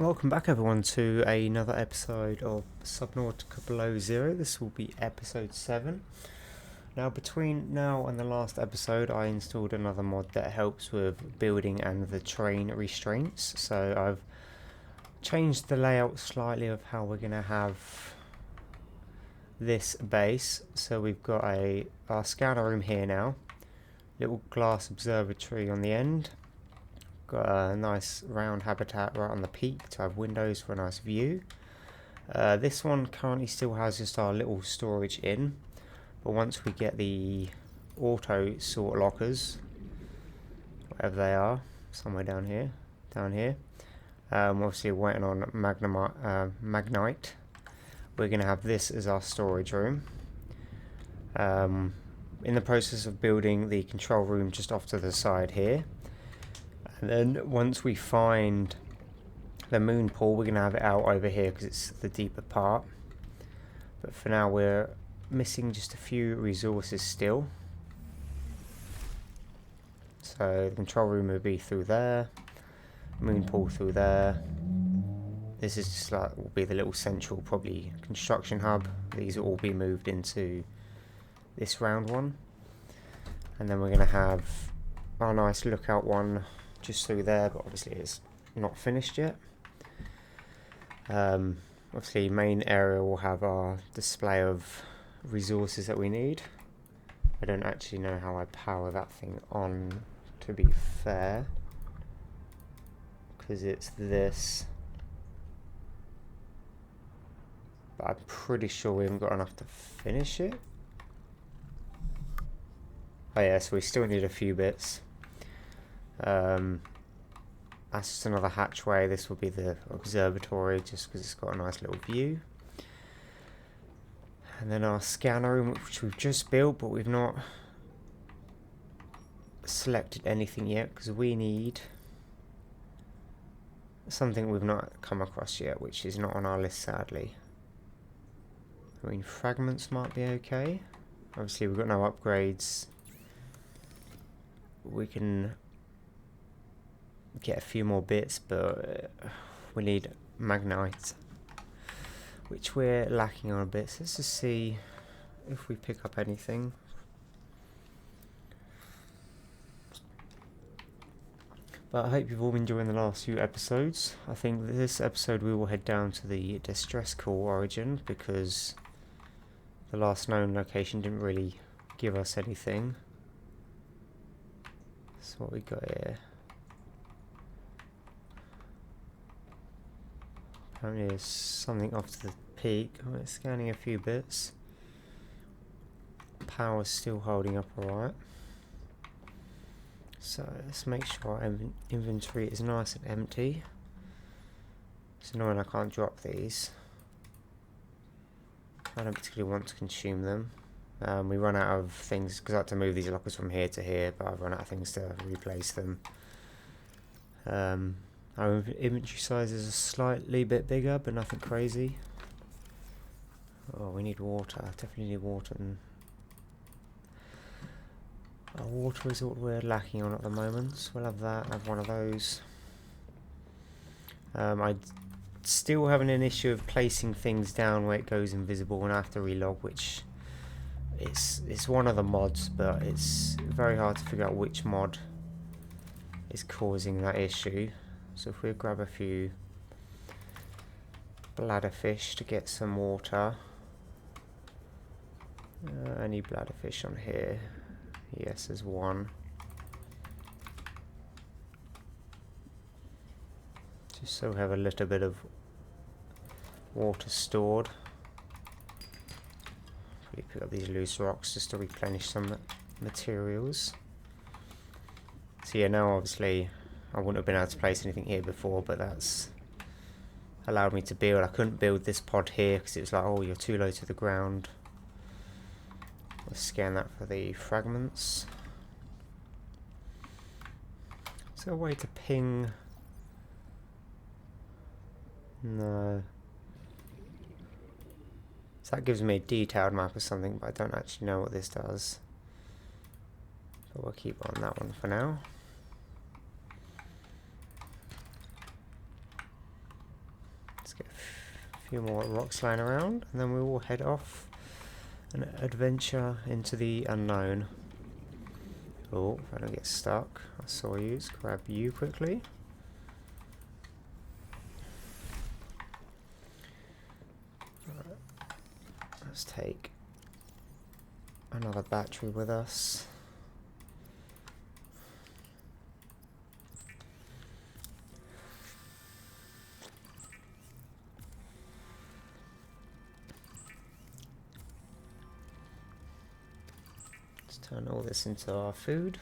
Welcome back everyone to another episode of Subnautica Below Zero. This will be episode 7. Now between now and the last episode I installed another mod that helps with building and the terrain restraints. So I've changed the layout slightly of how we're going to have this base. So we've got our scanner room here now, little glass observatory on the end. Got a nice round habitat right on the peak to have windows for a nice view. This one currently still has just our little storage in, but once we get the AutosortLockers, whatever they are, somewhere down here, obviously waiting on Magnite, we're going to have this as our storage room. In the process of building the control room just off to the side here. And then once we find the moon pool, we're going to have it out over here because it's the deeper part. But for now we're missing just a few resources still. So the control room will be through there, moon pool through there. This is just like will be the little central probably construction hub. These will all be moved into this round one. And then we're going to have our nice lookout one just through there, but obviously it's not finished yet. Obviously main area will have our display of resources that we need. I don't actually know how I power that thing on, to be fair, because it's this, but I'm pretty sure we haven't got enough to finish it. Oh yeah, so we still need a few bits. That's just another hatchway. This will be the observatory just because it's got a nice little view. And then our scanner room, which we've just built, but we've not selected anything yet because we need something we've not come across yet, which is not on our list sadly. I mean, fragments might be okay. Obviously we've got no upgrades. We can get a few more bits, but we need Magnite, which we're lacking on a bit. So let's just see if we pick up anything. But I hope you've all been enjoying the last few episodes. I think this episode we will head down to the distress call origin because the last known location didn't really give us anything. So what we got here? Apparently there's something off to the peak. I'm scanning a few bits. Power's still holding up alright. So let's make sure our inventory is nice and empty. It's annoying I can't drop these. I don't particularly want to consume them. We run out of things because I had to move these lockers from here to here, but I've run out of things to replace them. Our inventory size is a slightly bit bigger, but nothing crazy. Oh, we need water. Definitely need water. And our water is what we're lacking on at the moment. So we'll have that. Have one of those. I still having an issue of placing things down where it goes invisible, and I have to relog, which it's one of the mods, but it's very hard to figure out which mod is causing that issue. So if we grab a few bladderfish to get some water. Any bladderfish on here? Yes, there's one. Just so we have a little bit of water stored. We pick up these loose rocks just to replenish some materials. So yeah, now obviously I wouldn't have been able to place anything here before, but that's allowed me to build. I couldn't build this pod here because it was like, oh, you're too low to the ground. Let's scan that for the fragments. Is there a way to ping? No. So that gives me a detailed map or something, but I don't actually know what this does. But we'll keep on that one for now. few more rocks lying around, and then we will head off an adventure into the unknown. Oh, if I don't get stuck, I saw you. Let's grab you quickly. Right. Let's take another battery with us. Turn all this into our food.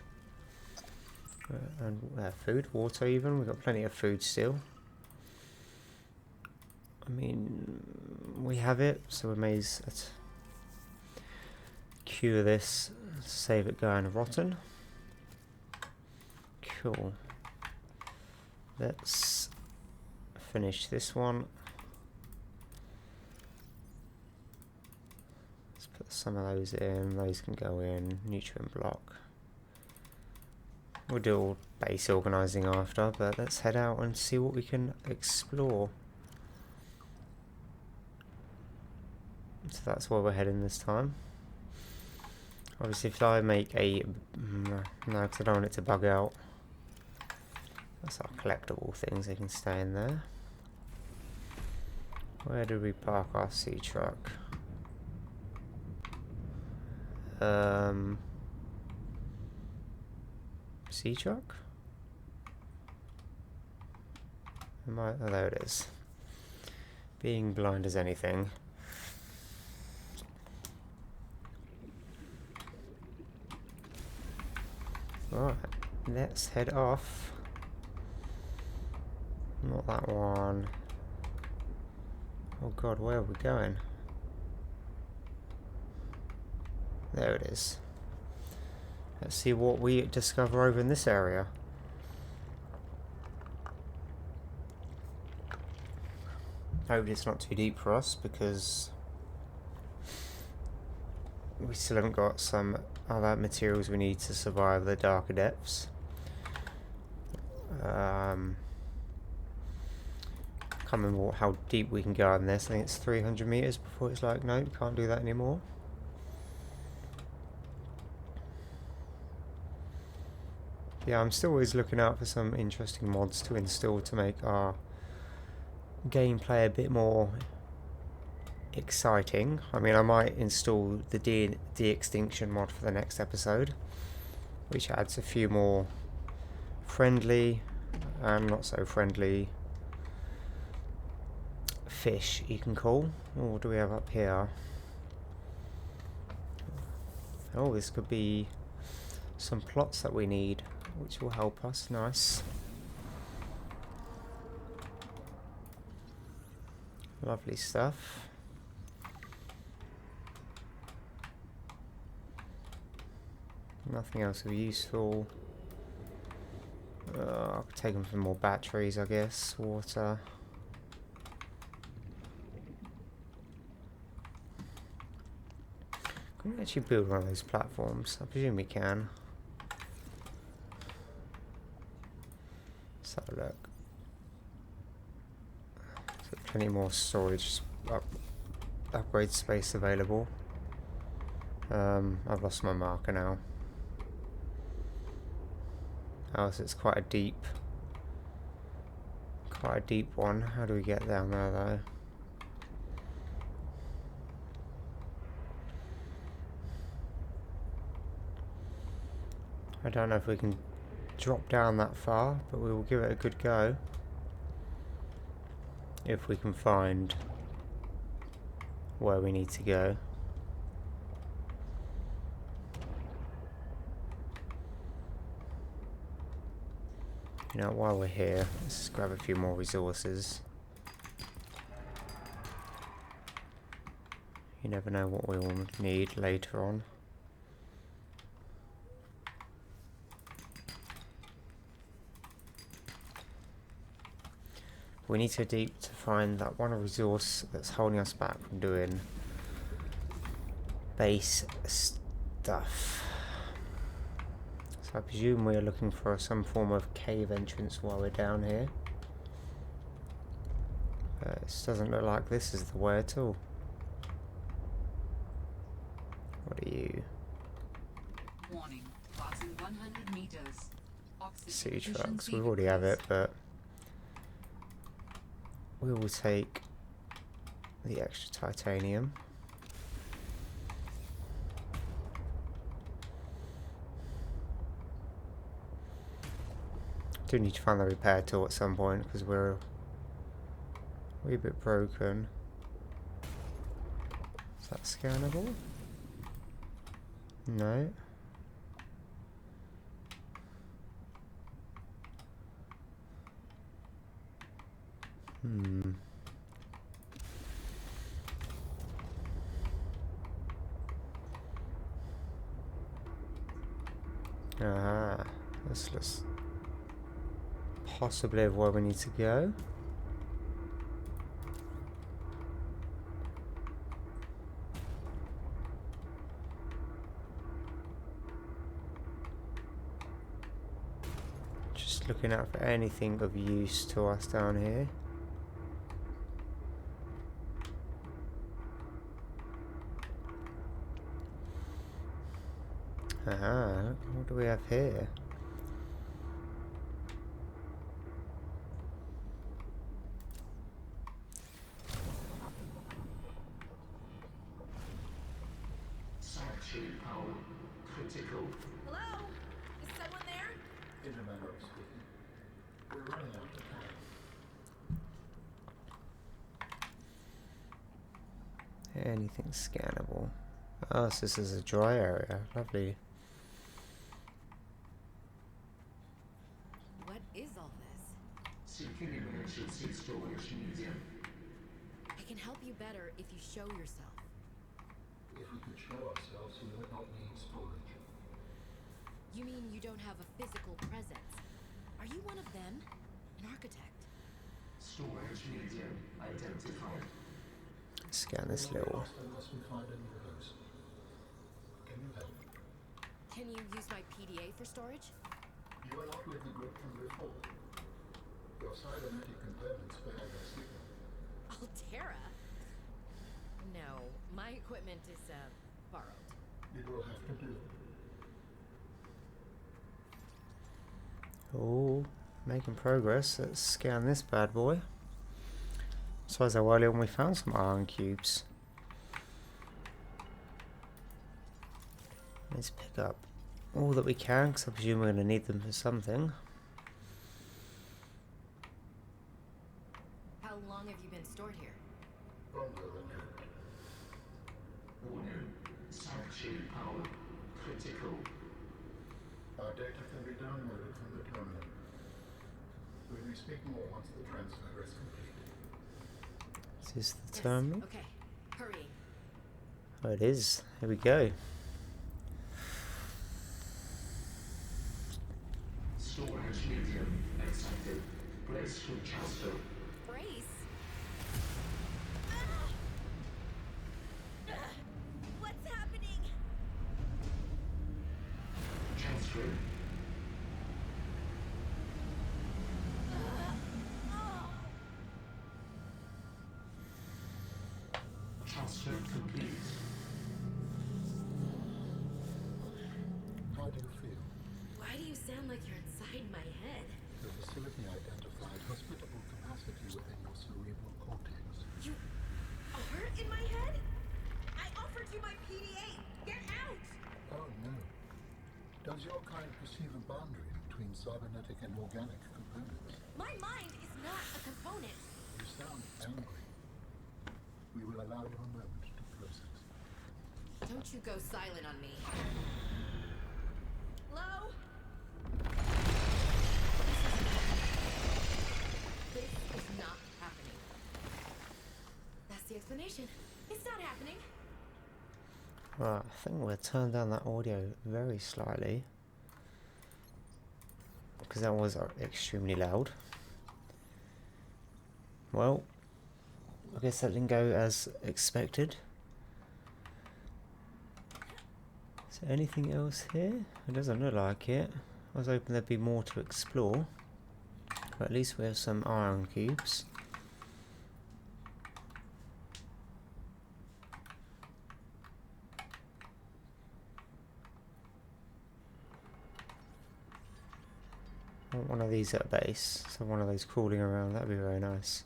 And food, water even. We've got plenty of food still. I mean, we have it, so we may let's cure this, save it going rotten. Cool. Let's finish this one. Put some of those in, those can go in, nutrient block. We'll do all base organising after, but let's head out and see what we can explore. So that's where we're heading this time. Obviously if I make a... no, because I don't want it to bug out. That's our collectible things, they can stay in there. Where do we park our SeaTruck? SeaTruck? Oh, there it is. Being blind as anything. Right, let's head off. Not that one. Oh god, where are we going? There it is. Let's see what we discover over in this area. Hopefully it's not too deep for us, because we still haven't got some other materials we need to survive the darker depths. Can't remember how deep we can go in this. I think it's 300 meters before it's like, no, can't do that anymore. Yeah, I'm still always looking out for some interesting mods to install to make our gameplay a bit more exciting. I mean, I might install the de-extinction mod for the next episode, which adds a few more friendly and not so friendly fish you can call. Oh, what do we have up here? Oh, this could be some plots that we need, which will help us. Nice. Lovely stuff. Nothing else of useful. I'll take them for more batteries, I guess. Water. Can we actually build one of those platforms? I presume we can. Let's have a look. So plenty more storage upgrade space available. I've lost my marker now. Oh, so it's quite a deep one. How do we get down there though? I don't know if we can drop down that far, but we will give it a good go. If we can find where we need to go. You know, while we're here, let's just grab a few more resources. You never know what we will need later on. We need to go deep to find that one resource that's holding us back from doing base stuff. So I presume we're looking for some form of cave entrance while we're down here. This doesn't look like this is the way at all. What are you? Warning, passing 100 meters. SeaTrucks. We already have it, but we will take the extra titanium. Do need to find the repair tool at some point because we're a wee bit broken. Is that scannable? No. Aha. Let's possibly of where we need to go. Just looking out for anything of use to us down here. Aha, what do we have here? Critical. Hello? Is someone there? Internet speaking. We're running out of time. Anything scannable. Oh, so this is a dry area. Lovely. What is all this? Seeking emergency storage medium. I can help you better if you show yourself. If we could show ourselves, we would not need storage. You mean you don't have a physical presence? Are you one of them? An architect? Storage medium identified. Scan this little. Unless we find any of those. Can you help? Can you use my PDA for storage? You are not with the group from before. Your cybernetic components failed their signal. Altera? No, my equipment is, borrowed. It will have to do. Oh, making progress. Let's scan this bad boy. So as earlier when we found some iron cubes. Let's pick up all that we can, because I presume we're going to need them for something. How long have you been stored here? Longer than that. Warning. Sanctuary power. Critical. Our data can be downloaded from the terminal. We'll be speaking more once the transfer is complete. Is this the terminal? Okay, hurry. Oh, it is. Here we go. Storage medium accepted. Brace for transfer. Brace? What's happening? Transfer. Transfer complete. How do you feel? Why do you sound like you're inside my head? The facility identified hospitable capacity within your cerebral cortex. You are in my head? I offered you my PDA. Get out! Oh no. Does your kind perceive a boundary between cybernetic and organic components? My mind is not a component. You sound angry. We will allow you a moment to process. Don't you go silent on me. Hello? This is not happening. That's the explanation. It's not happening. Right, I think we'll turn down that audio very slightly, because that was extremely loud. Well, I guess that didn't go as expected. Is there anything else here? It doesn't look like it. I was hoping there'd be more to explore. But at least we have some iron cubes. I want one of these at base, so one of those crawling around, that'd be very nice.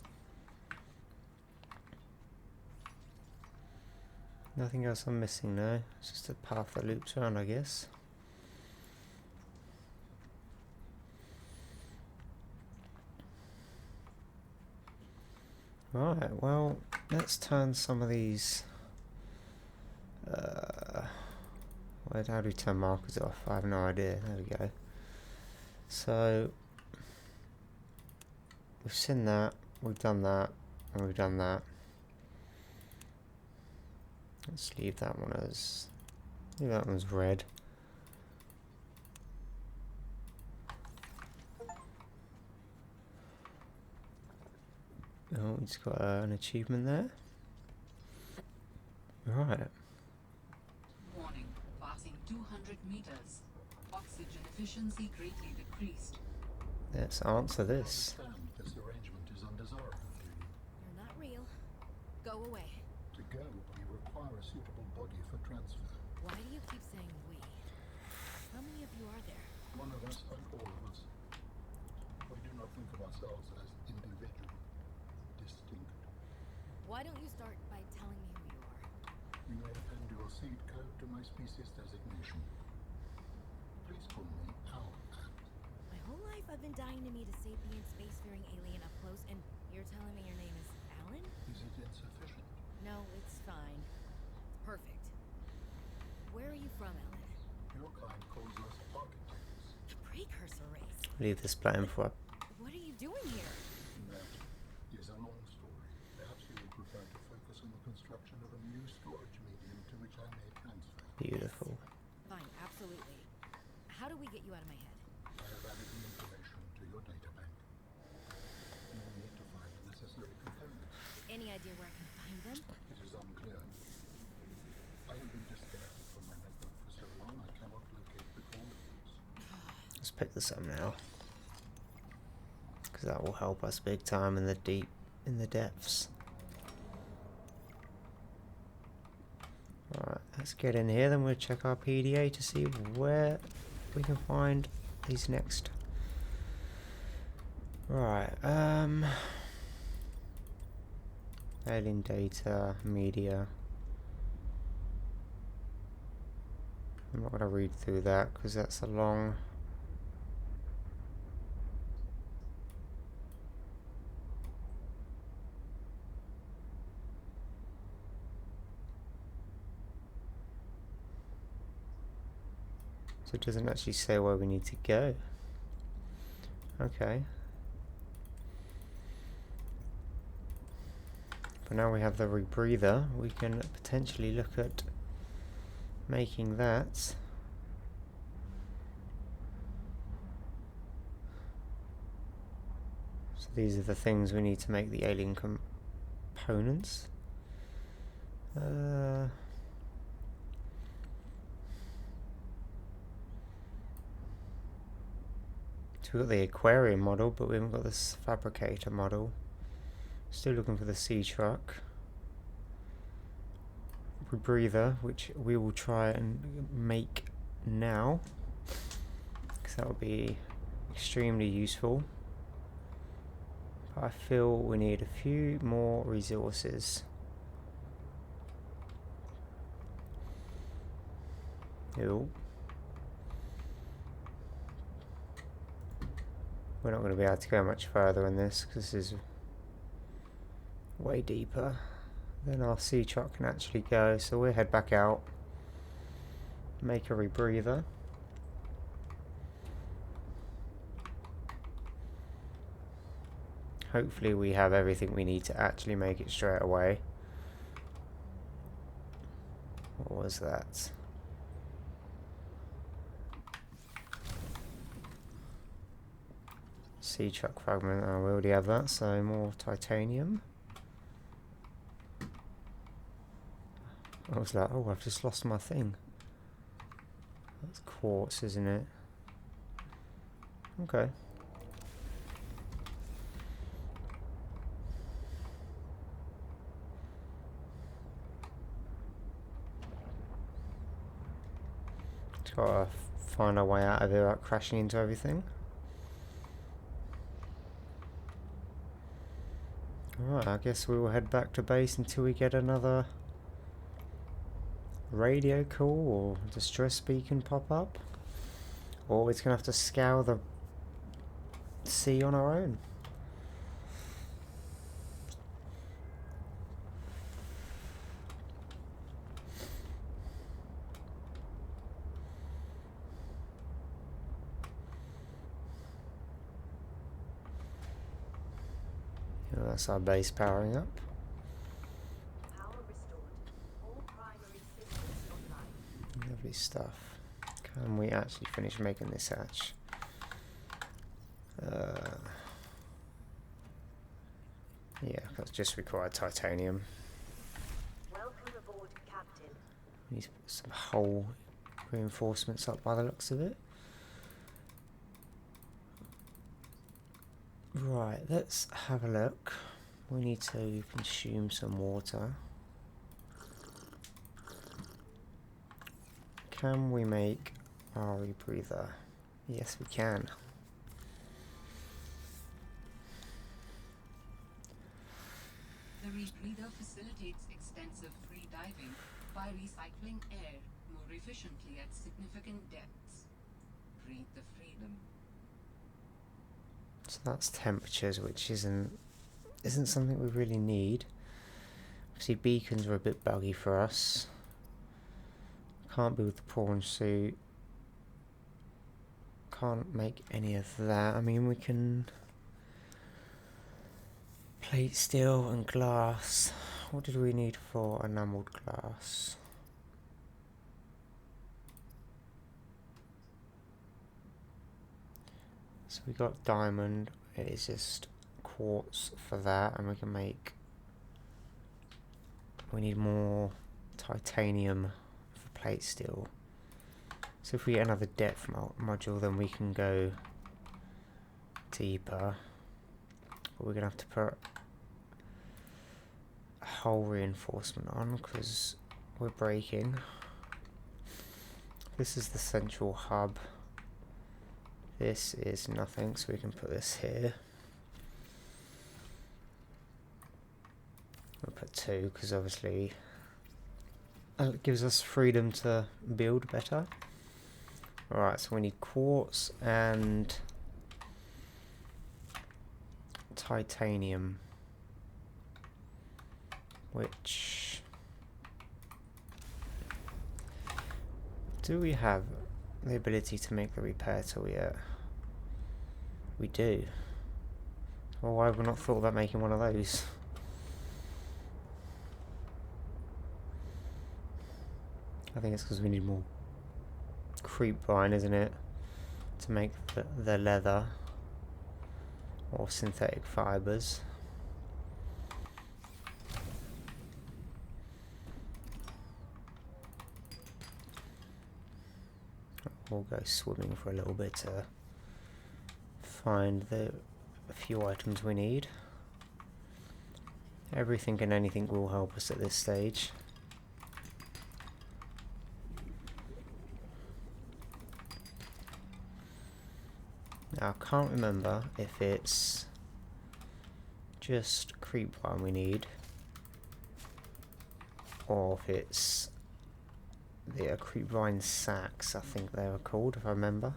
Nothing else I'm missing now, it's just a path that loops around, I guess. Right, well, let's turn some of these. How do we turn markers off? I have no idea. There we go. So, we've seen that, we've done that, and we've done that. Let's leave that one as. Leave that one's red. Oh, we just got an achievement there. Right. Warning, passing 200 meters. Oxygen efficiency greatly decreased. Let's answer this. I understand this arrangement is undesirable to you. You're not real. Go away. To go, you require a suitable body for transfer. Why do you keep saying we? How many of you are there? One of us and all of us. We do not think of ourselves as individual, distinct. Why don't you start by telling me who you are? You may append your seed code to my species designation. Please call me Al. My whole life I've been dying to meet a sapient spacefaring alien up close, and you're telling me your name is Alan? Is it insufficient? No, it's fine. It's perfect. Where are you from, Alan? Your kind calls us architects. The precursor race. Leave this playing for. What are you doing here? That is a long story. Perhaps you would prefer to focus on the construction of a new storage medium to which I may transfer. Beautiful. Fine, absolutely. How do we get you out of my head? I have added the information to your data bank. You will need to find the necessary components. Any idea where I can find them? It is unclear. I have been disconnected from my network for so long I cannot locate the coordinates. Let's pick this up now, because that will help us big time in the depths. Alright, let's get in here, then we'll check our PDA to see where we can find these next. Right, alien data, media. I'm not going to read through that because that's a long. So it doesn't actually say where we need to go. Okay. But now we have the rebreather, we can potentially look at making that. So these are the things we need to make the alien components. So we've got the aquarium model, but we haven't got this fabricator model. Still looking for the SeaTruck. Rebreather, which we will try and make now, because that will be extremely useful. But I feel we need a few more resources. Ew. We're not going to be able to go much further in this because this is way deeper than our SeaTruck can actually go. So we'll head back out, make a rebreather. Hopefully we have everything we need to actually make it straight away. What was that? SeaTruck fragment, oh, we already have that, so more titanium. What was that? Oh, I've just lost my thing. That's quartz, isn't it? Okay. Just gotta find our way out of here without crashing into everything. Alright, I guess we will head back to base until we get another radio call or distress beacon pop up. Or it's going to have to scour the sea on our own. Yeah, that's our base powering up. Power restored. All primary systems online. Lovely stuff. Can we actually finish making this hatch? Yeah, that's just required titanium. Welcome aboard, Captain. We need to put some hull reinforcements up by the looks of it. Right, let's have a look. We need to consume some water. Can we make our rebreather? Yes, we can. The rebreather facilitates extensive free diving by recycling air more efficiently at significant depths. Breathe the freedom. So that's temperatures, which isn't something we really need. Obviously beacons are a bit buggy for us. Can't build the prawn suit. Can't make any of that. I mean, we can plate steel and glass. What did we need for enamelled glass? So we got diamond. It is just quartz for that, and we can make. We need more titanium for plate steel. So if we get another depth module, then we can go deeper. But we're gonna have to put a hull reinforcement on because we're breaking. This is the central hub. This is nothing, so we can put this here. We'll put 2 because obviously it gives us freedom to build better. Alright, so we need quartz and titanium, which do we have the ability to make the repair tool yet? We do. Well, why have we not thought about making one of those? I think it's because we need more creep vine, isn't it, to make the leather or synthetic fibers. We'll go swimming for a little bit to find a few items we need. Everything and anything will help us at this stage. Now I can't remember if it's just creep vine we need or if it's the creep vine sacks, I think they were called, if I remember.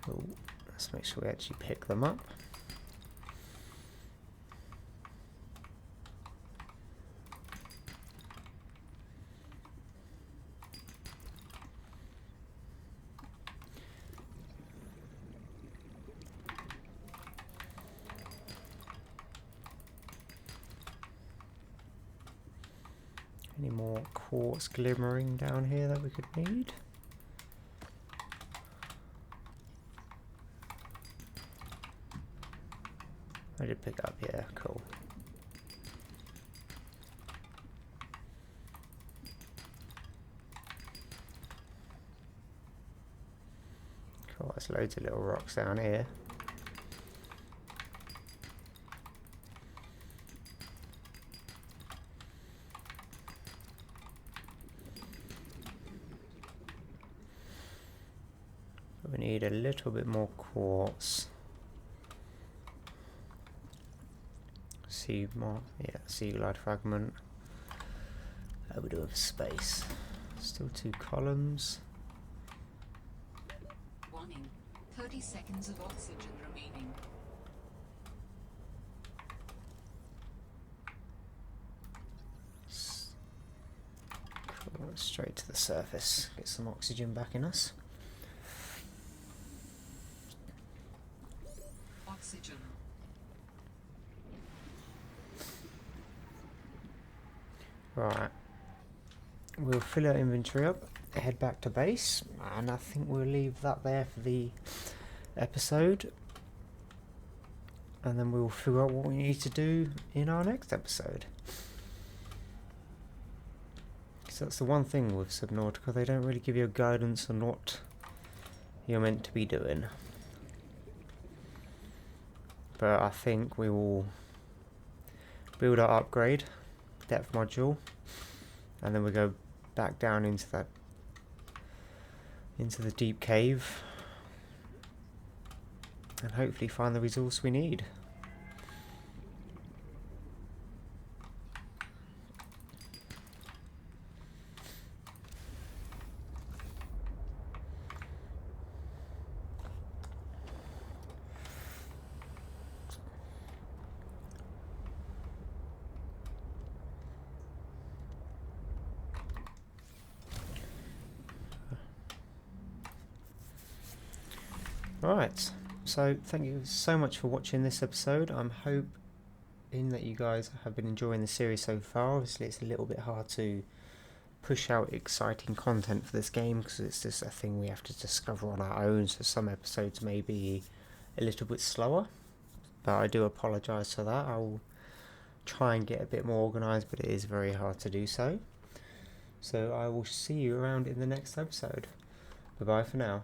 Oh, let's make sure we actually pick them up. Any more quartz glimmering down here that we could need? I did pick up, yeah, cool. loads of little rocks down here. We need a little bit more quartz. Sea glide fragment. How we do with space? Still 2 columns. Warning. 30 seconds of oxygen remaining. Cool, straight to the surface. Get some oxygen back in us. Oxygen. Right. We'll fill our inventory up, head back to base, and I think we'll leave that there for the episode. And then we'll figure out what we need to do in our next episode. So that's the one thing with Subnautica, they don't really give you a guidance on what you're meant to be doing. But I think we will build our upgrade depth module, and then we go back down into the deep cave and hopefully find the resource we need. Right, so thank you so much for watching this episode. I'm hoping that you guys have been enjoying the series so far. Obviously it's a little bit hard to push out exciting content for this game because it's just a thing we have to discover on our own, so some episodes may be a little bit slower, but I do apologise for that. I'll try and get a bit more organised, but it is very hard to do so. So I will see you around in the next episode. Bye bye for now.